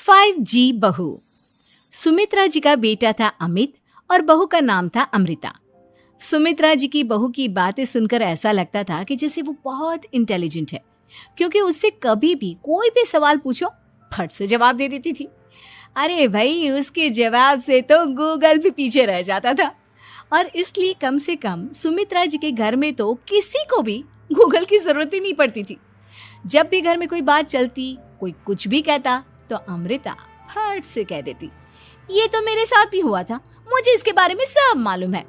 5G बहू। सुमित्रा जी का बेटा था अमित और बहू का नाम था अमृता। सुमित्रा जी की बहू की बातें सुनकर ऐसा लगता था कि जैसे वो बहुत इंटेलिजेंट है, क्योंकि उससे कभी भी कोई भी सवाल पूछो फट से जवाब दे देती थी। अरे भाई, उसके जवाब से तो गूगल भी पीछे रह जाता था। और इसलिए कम से कम सुमित्रा जी के घर में तो किसी को भी गूगल की जरूरत ही नहीं पड़ती थी। जब भी घर में कोई बात चलती, कोई कुछ भी कहता, तो अमृता फट से कह देती, ये तो मेरे साथ भी हुआ था, मुझे इसके बारे में सब मालूम है।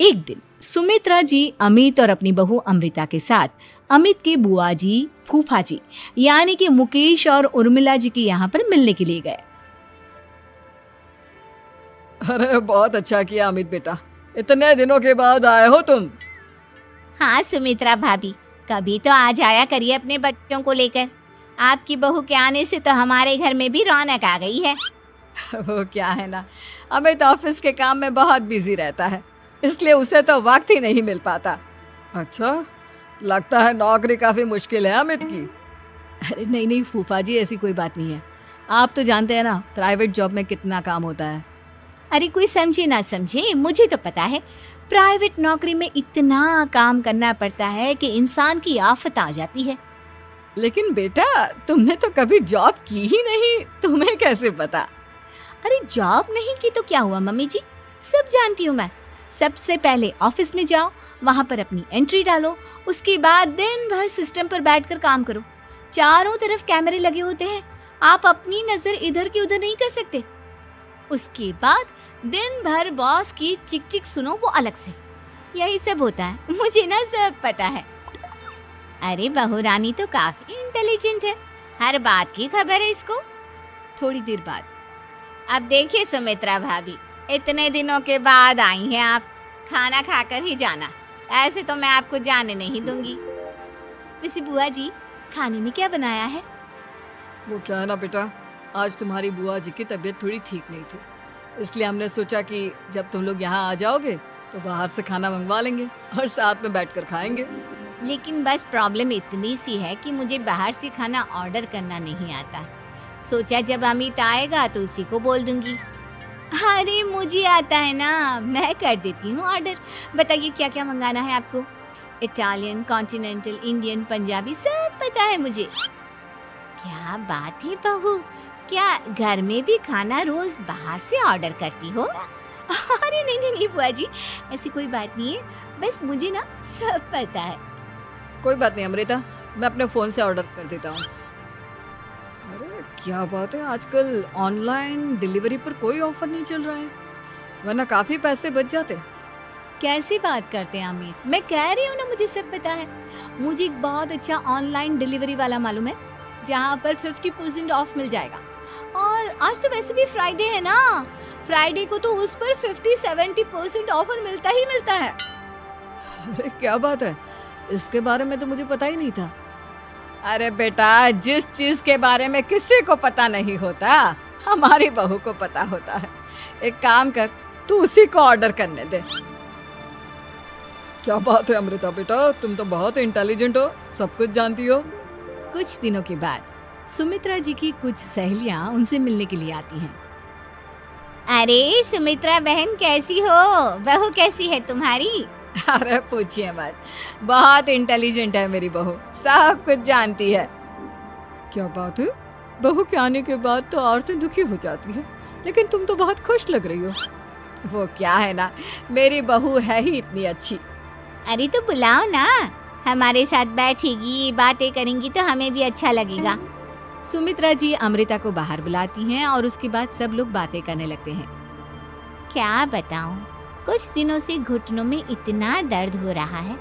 एक दिन सुमित्रा जी अमित और अपनी बहू अमृता के साथ अमित के बुआ जी, फूफा जी यानी कि मुकेश और उर्मिला जी के यहाँ पर मिलने के लिए गए। अरे बहुत अच्छा किया अमित बेटा, इतने दिनों के बाद आए हो तुम। हाँ सुमित्रा भाभी, कभी तो आ जाया करिए अपने बच्चों को लेकर। आपकी बहू के आने से तो हमारे घर में भी रौनक आ गई है। वो क्या है ना, अमित ऑफिस के काम में बहुत बिजी रहता है, इसलिए उसे तो वक्त ही नहीं मिल पाता। अच्छा, लगता है नौकरी काफी मुश्किल है अमित की। अरे नहीं फूफा जी, ऐसी कोई बात नहीं है। आप तो जानते हैं ना प्राइवेट जॉब में कितना काम होता है। अरे कोई समझे ना समझे, मुझे तो पता है प्राइवेट नौकरी में इतना काम करना पड़ता है कि इंसान की आफत आ जाती है। लेकिन बेटा, तुमने तो कभी जॉब की ही नहीं, तुम्हें कैसे पता? अरे जॉब नहीं की तो क्या हुआ मम्मी जी, सब जानती हूँ मैं। सबसे पहले ऑफिस में जाओ, वहाँ पर अपनी एंट्री डालो, उसके बाद दिन भर सिस्टम पर बैठकर काम करो। चारों तरफ कैमरे लगे होते हैं, आप अपनी नजर इधर की उधर नहीं कर सकते। उसके बाद दिन भर बॉस की चिक चिक सुनो, वो अलग से। यही सब होता है, मुझे ना सब पता है। अरे बहू रानी तो काफी इंटेलिजेंट है, हर बात की खबर है इसको। थोड़ी देर बाद, अब देखिए सुमित्रा भाभी, इतने दिनों के बाद आई हैं आप, खाना खाकर ही जाना, ऐसे तो मैं आपको जाने नहीं दूंगी। वैसे बुआ जी, खाने में क्या बनाया है? वो क्या है ना बेटा, आज तुम्हारी बुआ जी की तबीयत थोड़ी ठीक नहीं थी, इसलिए हमने सोचा कि जब तुम लोग यहाँ आ जाओगे तो बाहर से खाना मंगवा लेंगे और साथ में बैठकर खाएंगे। लेकिन बस प्रॉब्लम इतनी सी है कि मुझे बाहर से खाना ऑर्डर करना नहीं आता। सोचा जब अमित आएगा तो उसी को बोल दूंगी। अरे मुझे आता है ना, मैं कर देती हूँ ऑर्डर। बताइए क्या क्या मंगाना है आपको? इटालियन, कॉन्टिनेंटल, इंडियन, पंजाबी, सब पता है मुझे। क्या बात है बहू, क्या घर में भी खाना रोज बाहर से ऑर्डर करती हो? अरे नहीं बुआ जी, ऐसी कोई बात नहीं है, बस मुझे ना सब पता है। कोई बात नहीं अमृता, मैं अपने फोन से ऑर्डर कर देता हूँ। अरे क्या बात है, आजकल ऑनलाइन डिलीवरी पर कोई ऑफर नहीं चल रहा है, वरना काफी पैसे बच जाते। कैसी बात करते हैं अमित, मैं कह रही हूँ ना मुझे सब पता है। मुझे एक बहुत अच्छा ऑनलाइन डिलीवरी वाला मालूम है, जहाँ पर 50% ऑफ मिल जाएगा। और आज तो वैसे भी फ्राइडे है ना, फ्राइडे को तो उस पर 50-70% ऑफर मिलता ही मिलता है। अरे क्या बात है, इसके बारे में तो मुझे पता ही नहीं था। अरे बेटा, जिस चीज के बारे में किसी को पता नहीं होता, हमारी बहू को पता होता है। एक काम कर, तू उसी को ऑर्डर करने दे। क्या बात है अमृता बेटा, तुम तो बहुत इंटेलिजेंट हो, सब कुछ जानती हो। कुछ दिनों के बाद सुमित्रा जी की कुछ सहेलियां उनसे मिलने के लिए आती हैं। अरे सुमित्रा बहन कैसी हो, बहू कैसी है तुम्हारी? अरे पूछिए मत, बहुत इंटेलिजेंट है मेरी बहू, सब कुछ जानती है। क्या बात है, बहू के आने के बाद तो औरतें दुखी हो जाती है, लेकिन तुम तो बहुत खुश लग रही हो। वो क्या है ना, मेरी बहू है ही इतनी अच्छी। अरे तो बुलाओ ना, हमारे साथ बैठेगी, बातें करेंगी तो हमें भी अच्छा लगेगा। सुमित्रा जी अमृता को बाहर बुलाती हैं और उसके बाद सब लोग बातें करने लगते हैं। क्या बताऊं, कुछ दिनों से घुटनों में इतना दर्द हो रहा है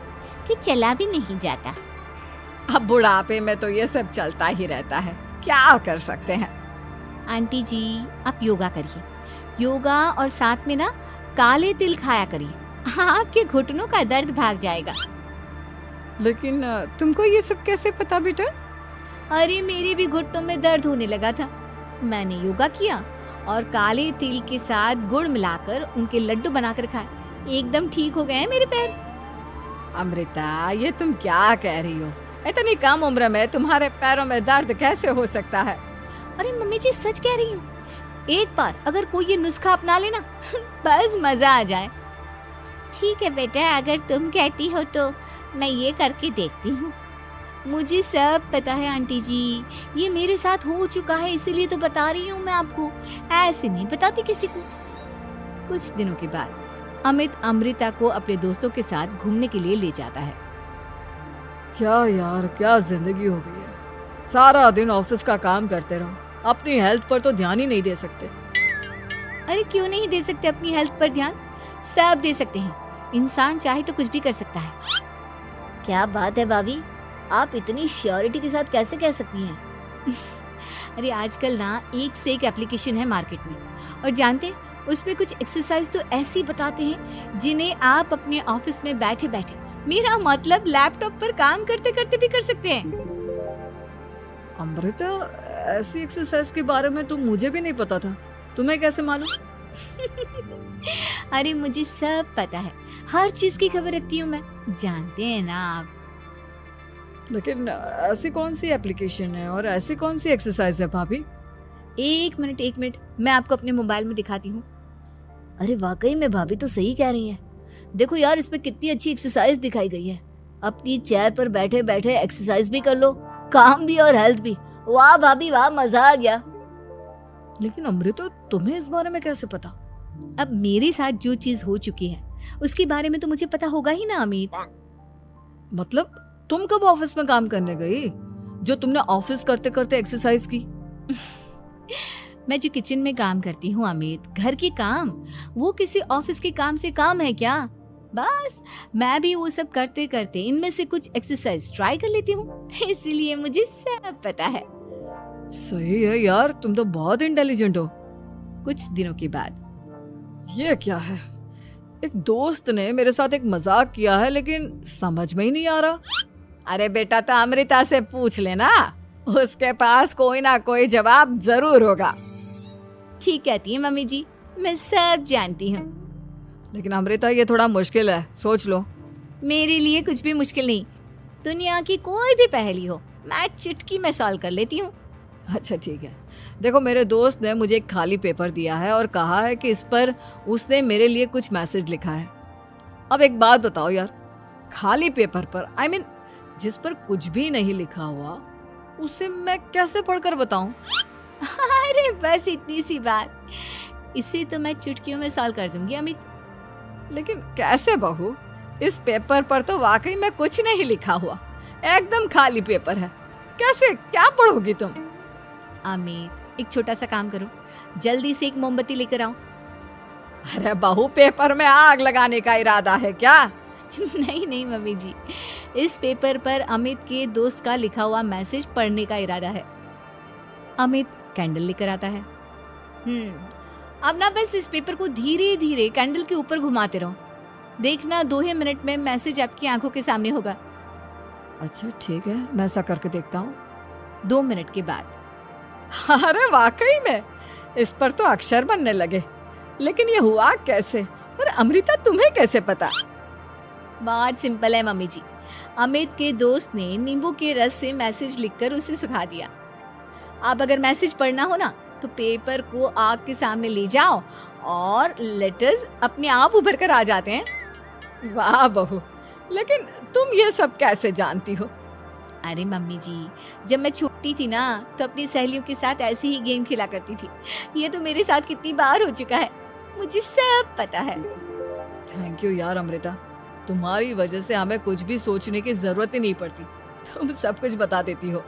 कि चला भी नहीं जाता। अब बुढ़ापे में तो ये सब चलता ही रहता है, क्या कर सकते हैं। आंटी जी, आप योगा करिए, योगा और साथ में ना काले तिल खाया करिए, आपके घुटनों का दर्द भाग जाएगा। लेकिन तुमको ये सब कैसे पता बेटा? अरे मेरे भी घुटनों में दर्द होने लगा था, मैंने योगा किया और काले तिल के साथ गुड़ मिलाकर उनके लड्डू बनाकर खाए, एकदम ठीक हो गए हैं मेरे पैर। अमृता, ये तुम क्या कह रही हो? इतनी कम उम्र में तुम्हारे पैरों में दर्द कैसे हो सकता है? अरे मम्मी जी सच कह रही हूँ, एक बार अगर कोई ये नुस्खा अपना लेना बस मजा आ जाए। ठीक है बेटा, अगर तुम कहती हो तो मैं ये करके देखती हूँ। मुझे सब पता है आंटी जी, ये मेरे साथ हो चुका है, इसीलिए तो बता रही हूँ मैं आपको, ऐसे नहीं बताती किसी को। कुछ दिनों के बाद अमित अमृता को अपने दोस्तों के साथ घूमने के लिए ले जाता है। क्या यार, क्या जिंदगी हो गई है। सारा दिन ऑफिस का काम करते रहो, अपनी हेल्थ पर तो ध्यान ही नहीं दे सकते। अरे क्यों नहीं दे सकते अपनी हेल्थ पर ध्यान, सब दे सकते हैं। इंसान चाहे तो कुछ भी कर सकता है। क्या बात है भाभी, आप इतनी श्योरिटी के साथ कैसे कह सकती हैं? अरे आजकल ना एक से एक एप्लीकेशन है मार्केट में, और जानते उसमें कुछ एक्सरसाइज तो ऐसी बताते हैं जिन्हें आप अपने ऑफिस में बैठे बैठे, मेरा मतलब लैपटॉप पर काम करते करते भी कर सकते हैं। अमृता, ऐसी एक्सरसाइज के बारे में तो मुझे भी नहीं पता था, तुम्हें कैसे मालूम? अरे मुझे सब पता है, हर चीज की खबर रखती हूँ मैं, जानते हैं ना आप। लेकिन ऐसी कौन सी एप्लीकेशन है और ऐसी कौन सी एक्सरसाइज है भाभी? एक मिनट, मैं आपको अपने मोबाइल में दिखाती हूँ। अरे वाकई में भाभी तो सही कह रही हैं। देखो यार, इसमें कितनी अच्छी एक्सरसाइज दिखाई गई है। अपनी चेयर पर बैठे बैठे एक्सरसाइज भी कर लो, काम भी और हेल्थ भी। वाह भाभी वाह, मजा आ गया। लेकिन अमृता, तुम्हें इस बारे में कैसे पता? अब मेरे साथ जो चीज हो चुकी है उसके बारे में तो मुझे पता होगा ही ना अमित। मतलब तुम कब ऑफिस में काम करने गई जो तुमने ऑफिस करते करते एक्सरसाइज की? मैं जो किचन में काम करती हूँ अमित, घर के काम, वो किसी ऑफिस के काम से काम है क्या? बस मैं भी वो सब करते करते इनमें से कुछ एक्सरसाइज ट्राई कर लेती हूँ, इसीलिए मुझे सब पता है। सही है यार, तुम तो बहुत इंटेलिजेंट हो। कुछ दिनों के बाद ये क्या है, एक दोस्त ने मेरे साथ एक मजाक किया है लेकिन समझ में ही नहीं आ रहा। अरे बेटा, तो अमृता से पूछ लेना, उसके पास कोई ना कोई जवाब जरूर होगा। ठीक कहती है मम्मी जी, मैं सब जानती हूँ। लेकिन अमृता, ये थोड़ा मुश्किल है, सोच लो। मेरे लिए कुछ भी मुश्किल नहीं, दुनिया की कोई भी पहेली हो मैं चुटकी में सॉल्व कर लेती हूँ। अच्छा ठीक है, देखो मेरे दोस्त ने मुझे एक खाली पेपर दिया है और कहा है कि इस पर उसने मेरे लिए कुछ मैसेज लिखा है। अब एक बात बताओ यार, खाली पेपर पर, I mean, जिस पर कुछ भी नहीं लिखा हुआ, उसे मैं कैसे पढ़कर बताऊं? अरे बस इतनी सी बात, इसे तो मैं चुटकियों में सॉल्व कर दूंगी अमित। लेकिन कैसे बहू, इस पेपर पर तो वाकई में कुछ नहीं लिखा हुआ, एकदम खाली पेपर है, कैसे, क्या पढ़ोगी तुम? अमित, एक छोटा सा काम करो, जल्दी से एक मोमबत्ती लेकर आओ। अरे बहू, पेपर में आग लगाने का इरादा है क्या? नहीं मम्मी जी, इस पेपर पर अमित के दोस्त का लिखा हुआ मैसेज पढ़ने का इरादा है। अमित कैंडल लेकर आता है। अब ना बस इस पेपर को धीरे धीरे कैंडल के ऊपर घुमाते रहो, देखना 2 ही मिनट में मैसेज आपकी आंखों के सामने होगा। अच्छा ठीक है, मैं ऐसा करके देखता हूँ। 2 मिनट के बाद, अरे वाकई में इस पर तो अक्षर बनने लगे, लेकिन ये हुआ कैसे? और अमृता, तुम्हें कैसे पता? बहुत सिंपल है मम्मी जी, अमित के दोस्त ने नींबू के रस से मैसेज लिखकर उसे सुखा दिया। अब अगर मैसेज पढ़ना हो ना, तो पेपर को आग के सामने ले जाओ और लेटर्स अपने आप उभर कर आ जाते हैं। वाह बहू, लेकिन तुम ये सब कैसे जानती हो? अरे मम्मी जी, जब मैं छोटी थी ना, तो अपनी सहेलियों के साथ ऐसे ही गेम खेला करती थी। ये तो मेरे साथ कितनी बार हो चुका है, मुझे सब पता है। थैंक यू यार अमृता, तुम्हारी वजह से हमें कुछ भी सोचने की जरूरत ही नहीं पड़ती, तुम सब कुछ बता देती हो।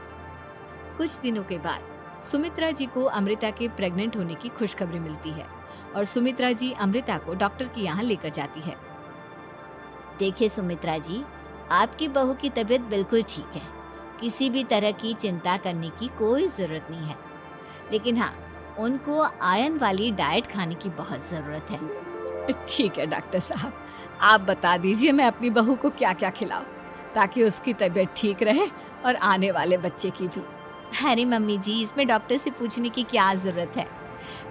कुछ दिनों के बाद सुमित्रा जी को अमृता के प्रेग्नेंट होने की खुशखबरी मिलती है और सुमित्रा जी अमृता को डॉक्टर के यहाँ लेकर जाती है। देखिए सुमित्रा जी, आपकी बहू की तबीयत बिल्कुल ठीक है, किसी भी तरह की चिंता करने की कोई जरूरत नहीं है। लेकिन हाँ, उनको आयरन वाली डाइट खाने की बहुत जरूरत है। ठीक है डॉक्टर साहब, आप बता दीजिए मैं अपनी बहू को क्या क्या खिलाऊं ताकि उसकी तबीयत ठीक रहे और आने वाले बच्चे की भी। अरे मम्मी जी, इसमें डॉक्टर से पूछने की क्या जरूरत है।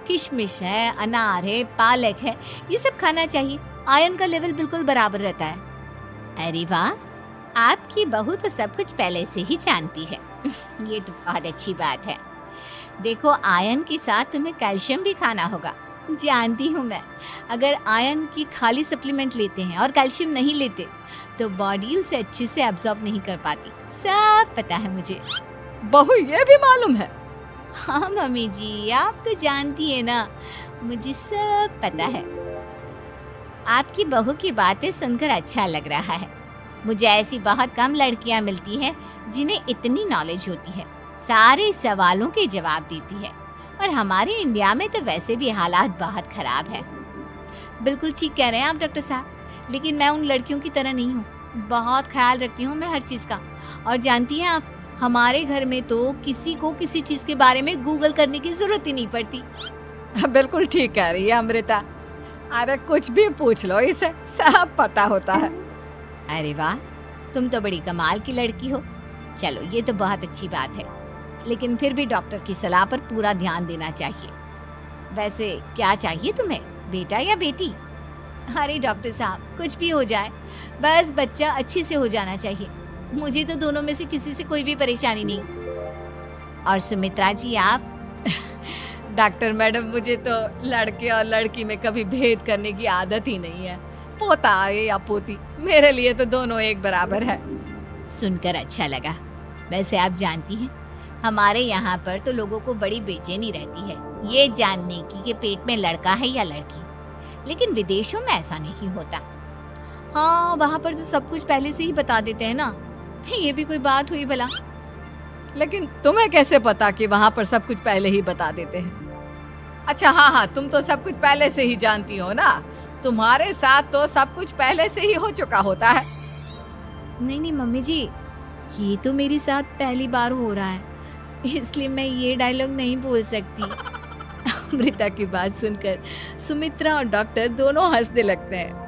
किशमिश है, अनार है, पालक है, ये सब खाना चाहिए, आयरन का लेवल बिल्कुल बराबर रहता है। अरे वाह, आपकी बहू तो सब कुछ पहले से ही जानती है। ये तो बहुत अच्छी बात है। देखो, आयरन के साथ तुम्हें कैल्शियम भी खाना होगा। जानती हूँ मैं, अगर आयरन की खाली सप्लीमेंट लेते हैं और कैल्शियम नहीं लेते तो बॉडी उसे अच्छे से एब्जॉर्ब नहीं कर पाती। सब पता है मुझे। बहू ये भी मालूम है? हाँ मम्मी जी, आप तो जानती है ना, मुझे सब पता है। आपकी बहू की बातें सुनकर अच्छा लग रहा है। मुझे ऐसी बहुत कम लड़कियां मिलती हैं जिन्हें इतनी नॉलेज होती है, सारे सवालों के जवाब देती है। और हमारे इंडिया में तो वैसे भी हालात बहुत खराब है। बिल्कुल ठीक कह रहे हैं आप डॉक्टर साहब, लेकिन मैं उन लड़कियों की तरह नहीं हूँ। बहुत ख्याल रखती हूँ मैं हर चीज़ का। और जानती हैं आप, हमारे घर में तो किसी को किसी चीज़ के बारे में गूगल करने की ज़रूरत ही नहीं पड़ती। बिल्कुल ठीक कह रही है अमृता। अरे कुछ भी पूछ लो, इसे सब पता होता है। अरे वाह, तुम तो बड़ी कमाल की लड़की हो। चलो, ये तो बहुत अच्छी बात है, लेकिन फिर भी डॉक्टर की सलाह पर पूरा ध्यान देना चाहिए। वैसे क्या चाहिए तुम्हें, बेटा या बेटी? अरे डॉक्टर साहब, कुछ भी हो जाए, बस बच्चा अच्छे से हो जाना चाहिए। मुझे तो दोनों में से किसी से कोई भी परेशानी नहीं। और सुमित्रा जी, आप? डॉक्टर मैडम, मुझे तो लड़के और लड़की में कभी भेद करने की आदत ही नहीं है। पोता आए या पोती, मेरे लिए तो दोनों एक बराबर है। सुनकर अच्छा लगा। वैसे आप जानती हैं, हमारे यहाँ पर तो लोगों को बड़ी बेचैनी रहती है ये जानने की कि पेट में लड़का है या लड़की, लेकिन विदेशों में ऐसा नहीं होता। हाँ, वहाँ पर तो सब कुछ पहले से ही बता देते हैं ना। ये भी कोई बात हुई भला? लेकिन तुम्हें कैसे पता कि वहाँ पर सब कुछ पहले ही बता देते हैं? अच्छा हाँ, तुम तो सब कुछ पहले से ही जानती हो ना। तुम्हारे साथ तो सब कुछ पहले से ही हो चुका होता है। नहीं मम्मी जी, ये तो मेरे साथ पहली बार हो रहा है, इसलिए मैं ये डायलॉग नहीं बोल सकती। अमृता की बात सुनकर सुमित्रा और डॉक्टर दोनों हंसने लगते हैं।